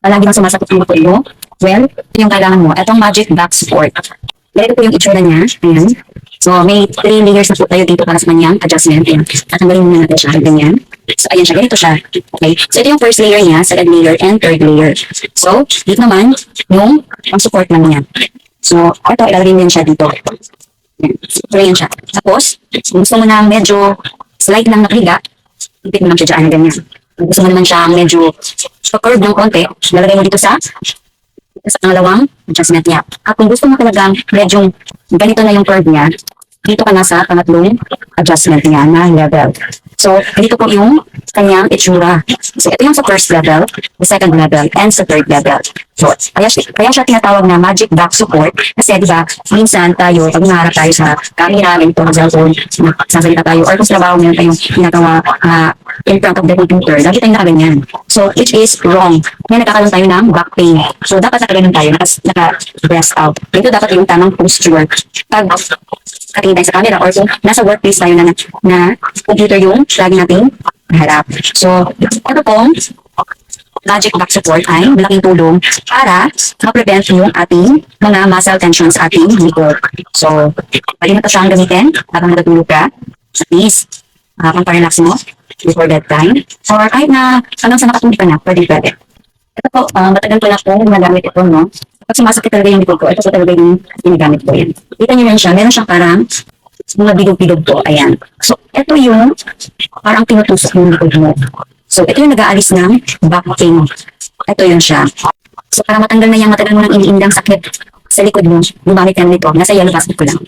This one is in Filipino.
palagi bang sumasakit ang likod mo? Well, ito yung kailangan mo. Itong Magic Back Support. Ganito po yung itsura niya. Ayan. So, may 3 layers na po tayo dito para sa kanyang adjustment. Ayan. Tatanggalin muna natin siya. Ganyan. So, ayan siya. Ganito siya. Okay. So, ito yung first layer niya, second layer, and third layer. So, dito naman, yung pang-support lang niya. So, ito, ilalagay din siya dito. Ayan. So, ayan siya. Tapos, kung gusto mo na medyo slide lang nakahiga, ipit mo lang siya dyan. Ganyan. Kung gusto mo naman siya medyo curve ng konti, lalagay mo dito sa pangalawang adjustment niya. At kung gusto mo talagang medyo ganito na yung curve niya, dito ka na sa pangatlong adjustment niya na level. So, dito po yung kanyang itsura. So, ito yung sa first level, the second level, and sa third level. So, kaya siya tinatawag na Magic Back Support kasi, di ba, minsan tayo, pag naharap tayo sa camera, ganito, cellphone, sasalita tayo, or kung sa trabaho meron tayong ginagawa in front of the computer, lagi tayong nakaganyan. So, which is wrong. May nagkakaroon tayo ng back pain. So, dapat nakaganon tayo, naka-breast out. Ito dapat yung tamang posture. Pag katingin tayo sa camera or kung nasa workplace tayo na computer yung lagi nating harap. So, ito pong Magic Back Support ay malaking tulong para ma-prevent yung ating mga muscle tension sa ating likod. So, pwede na ito siyang gamitin habang natutulog ka. At least, kung pa-relax mo before bedtime. Or kahit na hanggang sa nakatulog ka na, pwede. Ito po, matagal ko na po nagamit ito, no? Pag sumasakit talaga yung likod ko, ito po talaga yung ginagamit ko yan. Kita niyo yan siya, meron siyang parang mga bilog-bilog po, ayan. So, ito yung parang tinutusok yung likod mo. So, ito yung nag-aalis ng back pain. Ito yun siya. So, para matanggal na yung matagal mo nang iniindang sakit sa likod mo, gumamit yan nito. Nasa yellow basket ko lang.